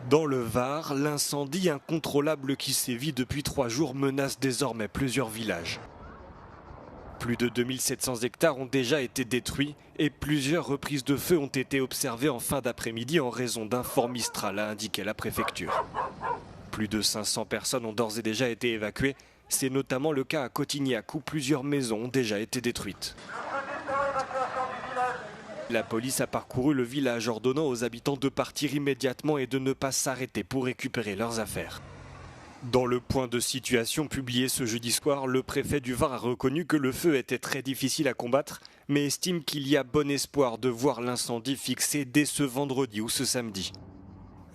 Dans le Var, l'incendie incontrôlable qui sévit depuis 3 jours menace désormais plusieurs villages. Plus de 2700 hectares ont déjà été détruits et plusieurs reprises de feu ont été observées en fin d'après-midi en raison d'un fort Mistral, a indiqué la préfecture. Plus de 500 personnes ont d'ores et déjà été évacuées. C'est notamment le cas à Cotignac où plusieurs maisons ont déjà été détruites. La police a parcouru le village ordonnant aux habitants de partir immédiatement et de ne pas s'arrêter pour récupérer leurs affaires. Dans le point de situation publié ce jeudi soir, le préfet du Var a reconnu que le feu était très difficile à combattre, mais estime qu'il y a bon espoir de voir l'incendie fixé dès ce vendredi ou ce samedi.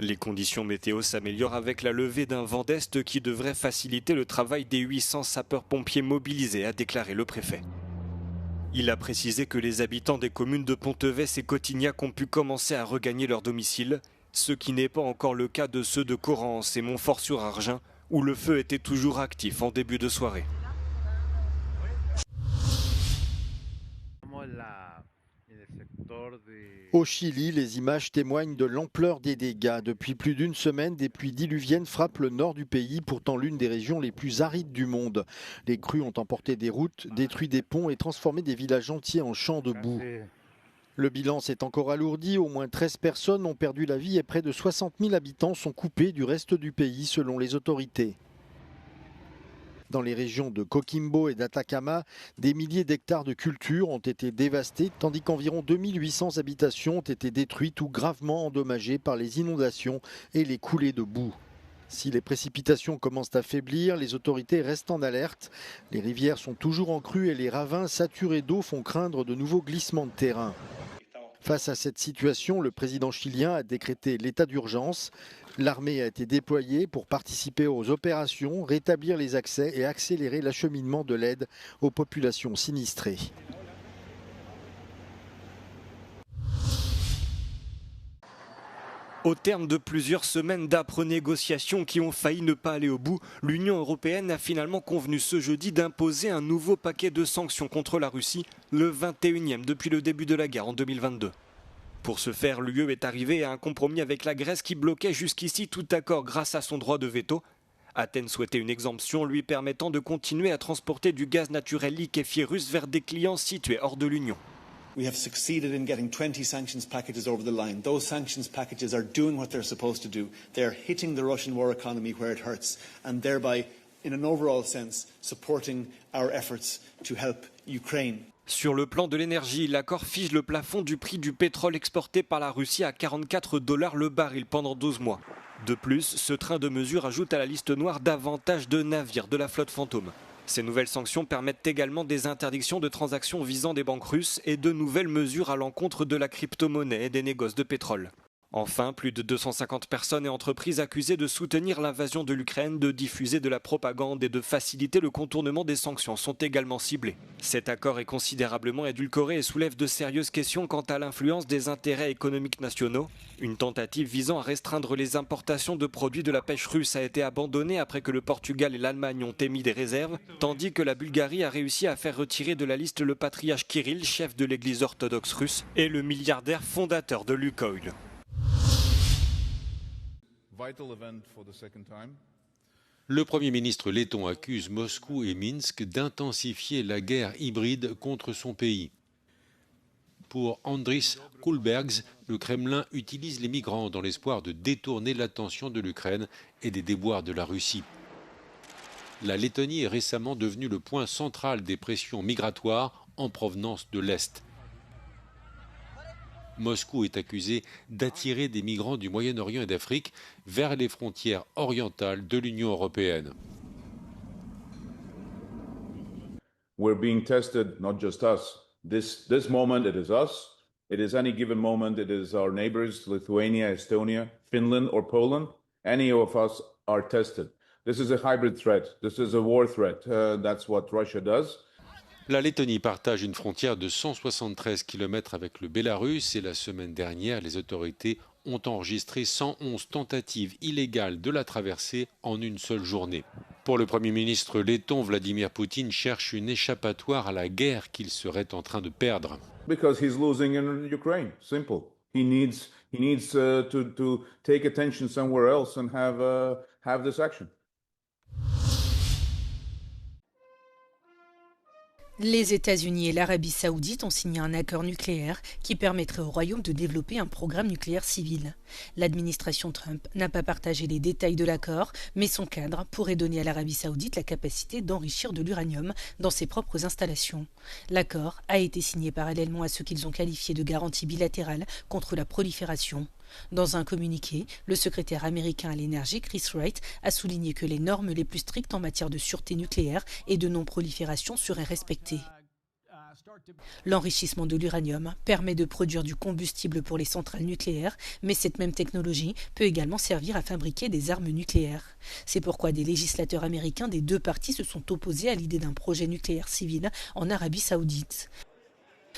Les conditions météo s'améliorent avec la levée d'un vent d'est qui devrait faciliter le travail des 800 sapeurs-pompiers mobilisés, a déclaré le préfet. Il a précisé que les habitants des communes de Ponteves et Cotignac ont pu commencer à regagner leur domicile, ce qui n'est pas encore le cas de ceux de Correns et Montfort-sur-Argent, où le feu était toujours actif en début de soirée. Au Chili, les images témoignent de l'ampleur des dégâts. Depuis plus d'une semaine, des pluies diluviennes frappent le nord du pays, pourtant l'une des régions les plus arides du monde. Les crues ont emporté des routes, détruit des ponts et transformé des villages entiers en champs de boue. Le bilan s'est encore alourdi, au moins 13 personnes ont perdu la vie et près de 60 000 habitants sont coupés du reste du pays selon les autorités. Dans les régions de Coquimbo et d'Atacama, des milliers d'hectares de cultures ont été dévastés, tandis qu'environ 2800 habitations ont été détruites ou gravement endommagées par les inondations et les coulées de boue. Si les précipitations commencent à faiblir, les autorités restent en alerte. Les rivières sont toujours en crue et les ravins saturés d'eau font craindre de nouveaux glissements de terrain. Face à cette situation, le président chilien a décrété l'état d'urgence. L'armée a été déployée pour participer aux opérations, rétablir les accès et accélérer l'acheminement de l'aide aux populations sinistrées. Au terme de plusieurs semaines d'âpres négociations qui ont failli ne pas aller au bout, l'Union européenne a finalement convenu ce jeudi d'imposer un nouveau paquet de sanctions contre la Russie, le 21e depuis le début de la guerre en 2022. Pour ce faire, l'UE est arrivée à un compromis avec la Grèce qui bloquait jusqu'ici tout accord grâce à son droit de veto. Athènes souhaitait une exemption lui permettant de continuer à transporter du gaz naturel liquéfié russe vers des clients situés hors de l'Union. We have succeeded in getting 20 sanctions packages over the line. Those sanctions packages are doing what they're supposed to do. They are hitting the Russian war economy where it hurts and thereby, in an overall sense, supporting our efforts to help Ukraine. Sur le plan de l'énergie, l'accord fige le plafond du prix du pétrole exporté par la Russie à 44 $ le baril pendant 12 mois. De plus, ce train de mesures ajoute à la liste noire davantage de navires de la flotte fantôme. Ces nouvelles sanctions permettent également des interdictions de transactions visant des banques russes et de nouvelles mesures à l'encontre de la crypto-monnaie et des négoces de pétrole. Enfin, plus de 250 personnes et entreprises accusées de soutenir l'invasion de l'Ukraine, de diffuser de la propagande et de faciliter le contournement des sanctions sont également ciblées. Cet accord est considérablement édulcoré et soulève de sérieuses questions quant à l'influence des intérêts économiques nationaux. Une tentative visant à restreindre les importations de produits de la pêche russe a été abandonnée après que le Portugal et l'Allemagne ont émis des réserves, tandis que la Bulgarie a réussi à faire retirer de la liste le patriarche Kirill, chef de l'église orthodoxe russe, et le milliardaire fondateur de Lukoil. Le Premier ministre letton accuse Moscou et Minsk d'intensifier la guerre hybride contre son pays. Pour Andris Kulbergs, le Kremlin utilise les migrants dans l'espoir de détourner l'attention de l'Ukraine et des déboires de la Russie. La Lettonie est récemment devenue le point central des pressions migratoires en provenance de l'Est. Moscou est accusé d'attirer des migrants du Moyen-Orient et d'Afrique vers les frontières orientales de l'Union européenne. We're being tested, not just us. This moment it is us. It is any given moment it is our neighbors, Lithuania, Estonia, Finland or Poland. Any of us are tested. This is a hybrid threat. This is a war threat. That's what Russia does. La Lettonie partage une frontière de 173 km avec le Bélarus et la semaine dernière, les autorités ont enregistré 111 tentatives illégales de la traversée en une seule journée. Pour le Premier ministre letton, Vladimir Poutine cherche une échappatoire à la guerre qu'il serait en train de perdre. Because he's losing in Ukraine. Simple. He needs he needs to take attention somewhere else and have this action. Les États-Unis et l'Arabie saoudite ont signé un accord nucléaire qui permettrait au Royaume de développer un programme nucléaire civil. L'administration Trump n'a pas partagé les détails de l'accord, mais son cadre pourrait donner à l'Arabie saoudite la capacité d'enrichir de l'uranium dans ses propres installations. L'accord a été signé parallèlement à ce qu'ils ont qualifié de garantie bilatérale contre la prolifération. Dans un communiqué, le secrétaire américain à l'énergie Chris Wright a souligné que les normes les plus strictes en matière de sûreté nucléaire et de non-prolifération seraient respectées. L'enrichissement de l'uranium permet de produire du combustible pour les centrales nucléaires, mais cette même technologie peut également servir à fabriquer des armes nucléaires. C'est pourquoi des législateurs américains des deux parties se sont opposés à l'idée d'un projet nucléaire civil en Arabie saoudite.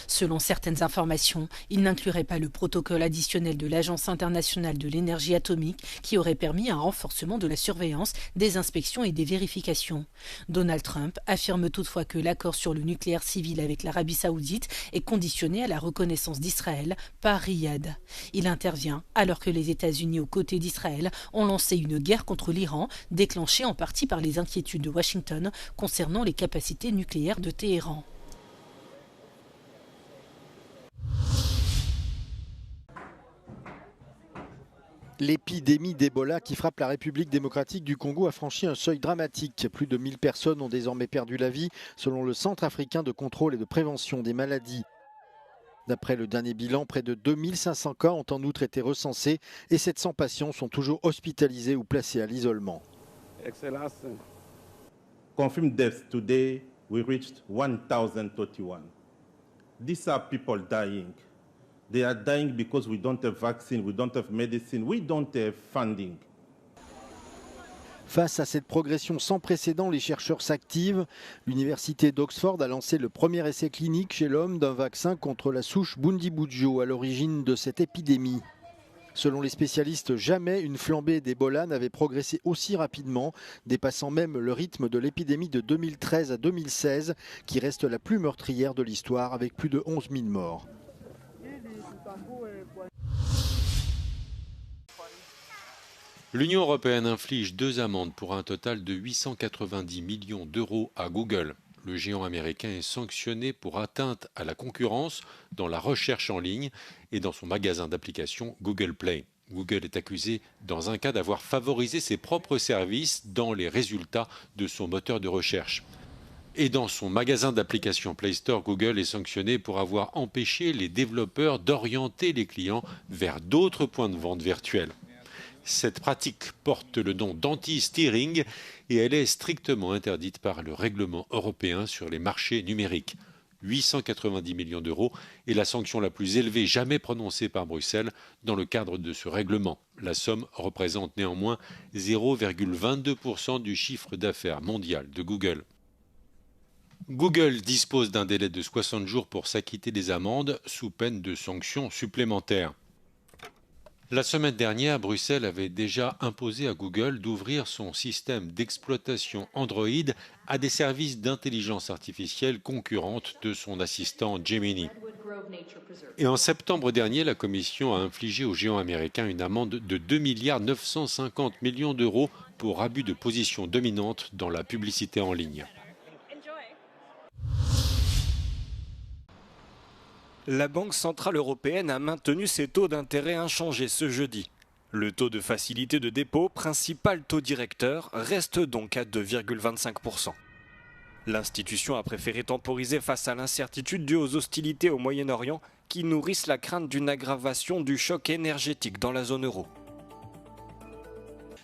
Selon certaines informations, il n'inclurait pas le protocole additionnel de l'Agence internationale de l'énergie atomique qui aurait permis un renforcement de la surveillance, des inspections et des vérifications. Donald Trump affirme toutefois que l'accord sur le nucléaire civil avec l'Arabie saoudite est conditionné à la reconnaissance d'Israël par Riyad. Il intervient alors que les États-Unis aux côtés d'Israël ont lancé une guerre contre l'Iran, déclenchée en partie par les inquiétudes de Washington concernant les capacités nucléaires de Téhéran. L'épidémie d'Ebola qui frappe la République démocratique du Congo a franchi un seuil dramatique. Plus de 1000 personnes ont désormais perdu la vie, selon le Centre africain de contrôle et de prévention des maladies. D'après le dernier bilan, près de 2500 cas ont en outre été recensés et 700 patients sont toujours hospitalisés ou placés à l'isolement. Excellence. Confirmed deaths today, we reached 1031. These are people dying. They are dying because we don't have vaccine, we don't have medicine, we don't have funding. Face à cette progression sans précédent, les chercheurs s'activent. L'université d'Oxford a lancé le premier essai clinique chez l'homme d'un vaccin contre la souche Bundibugyo à l'origine de cette épidémie. Selon les spécialistes, jamais une flambée d'Ebola n'avait progressé aussi rapidement, dépassant même le rythme de l'épidémie de 2013 à 2016, qui reste la plus meurtrière de l'histoire avec plus de 11 000 morts. L'Union européenne inflige 2 amendes pour un total de 890 millions d'euros à Google. Le géant américain est sanctionné pour atteinte à la concurrence dans la recherche en ligne et dans son magasin d'applications Google Play. Google est accusé dans un cas d'avoir favorisé ses propres services dans les résultats de son moteur de recherche. Et dans son magasin d'applications Play Store, Google est sanctionné pour avoir empêché les développeurs d'orienter les clients vers d'autres points de vente virtuels. Cette pratique porte le nom d'anti-steering et elle est strictement interdite par le règlement européen sur les marchés numériques. 890 millions d'euros est la sanction la plus élevée jamais prononcée par Bruxelles dans le cadre de ce règlement. La somme représente néanmoins 0,22% du chiffre d'affaires mondial de Google. Google dispose d'un délai de 60 jours pour s'acquitter des amendes sous peine de sanctions supplémentaires. La semaine dernière, Bruxelles avait déjà imposé à Google d'ouvrir son système d'exploitation Android à des services d'intelligence artificielle concurrentes de son assistant Gemini. Et en septembre dernier, la Commission a infligé au géant américain une amende de 2,950 milliards d'euros pour abus de position dominante dans la publicité en ligne. La Banque centrale européenne a maintenu ses taux d'intérêt inchangés ce jeudi. Le taux de facilité de dépôt, principal taux directeur, reste donc à 2,25%. L'institution a préféré temporiser face à l'incertitude due aux hostilités au Moyen-Orient qui nourrissent la crainte d'une aggravation du choc énergétique dans la zone euro.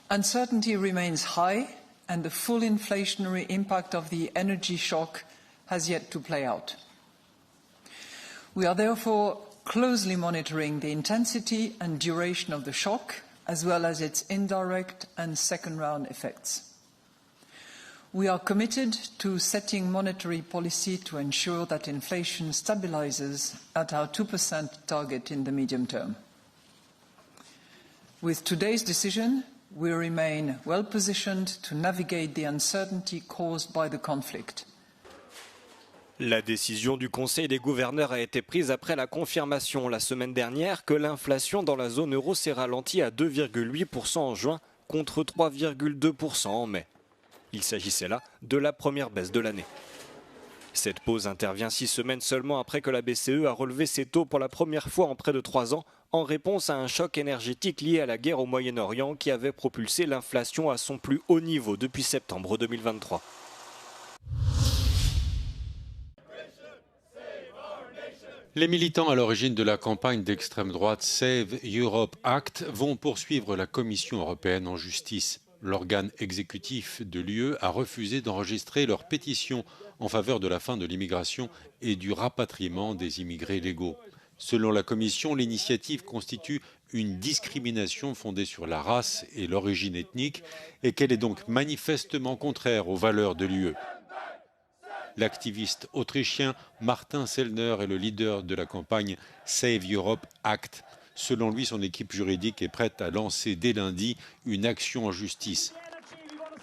Uncertainty remains high and the full inflationary impact of the energy shock has yet to play out. We are therefore closely monitoring the intensity and duration of the shock, as well as its indirect and second-round effects. We are committed to setting monetary policy to ensure that inflation stabilizes at our 2% target in the medium term. With today's decision, we remain well positioned to navigate the uncertainty caused by the conflict. La décision du Conseil des gouverneurs a été prise après la confirmation la semaine dernière que l'inflation dans la zone euro s'est ralentie à 2,8% en juin contre 3,2% en mai. Il s'agissait là de la première baisse de l'année. Cette pause intervient 6 semaines seulement après que la BCE a relevé ses taux pour la première fois en près de 3 ans en réponse à un choc énergétique lié à la guerre au Moyen-Orient qui avait propulsé l'inflation à son plus haut niveau depuis septembre 2023. Les militants à l'origine de la campagne d'extrême droite Save Europe Act vont poursuivre la Commission européenne en justice. L'organe exécutif de l'UE a refusé d'enregistrer leur pétition en faveur de la fin de l'immigration et du rapatriement des immigrés légaux. Selon la Commission, l'initiative constitue une discrimination fondée sur la race et l'origine ethnique et qu'elle est donc manifestement contraire aux valeurs de l'UE. L'activiste autrichien Martin Sellner est le leader de la campagne Save Europe Act. Selon lui, son équipe juridique est prête à lancer dès lundi une action en justice.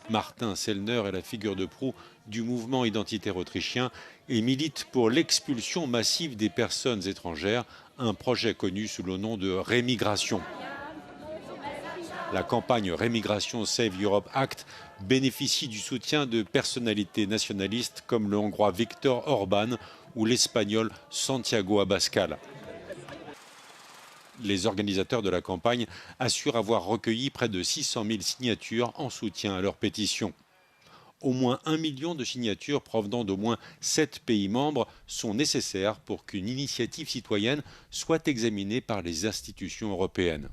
Martin Sellner est la figure de proue du mouvement identitaire autrichien et milite pour l'expulsion massive des personnes étrangères, un projet connu sous le nom de Rémigration. La campagne Rémigration Save Europe Act bénéficie du soutien de personnalités nationalistes comme le Hongrois Viktor Orban ou l'Espagnol Santiago Abascal. Les organisateurs de la campagne assurent avoir recueilli près de 600 000 signatures en soutien à leur pétition. Au moins 1 million de signatures provenant d'au moins 7 pays membres sont nécessaires pour qu'une initiative citoyenne soit examinée par les institutions européennes.